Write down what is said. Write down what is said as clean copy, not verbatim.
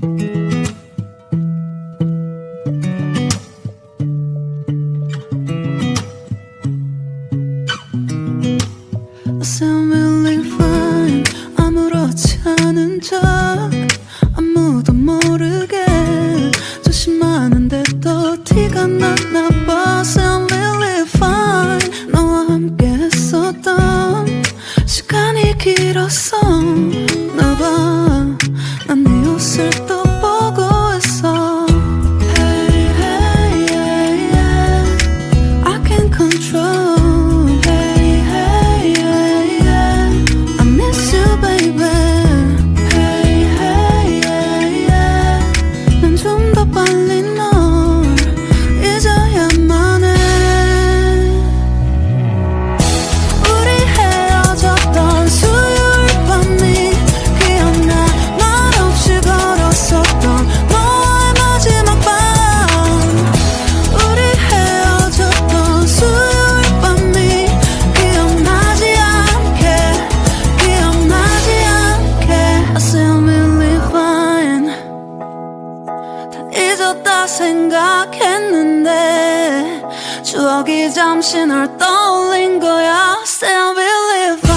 I sound really fine. 아무렇지 않은 척 아무도 모르게 조심하는데 또 티가 났나 봐. Sound really fine. 너와 함께 했었던 시간이 길었어. 나 봐, 난 네 옷을 또 보고 있어. Hey, hey, yeah, yeah. I can't control. 잊었다 생각했는데 추억이 잠시 널 떠올린 거야. Still believe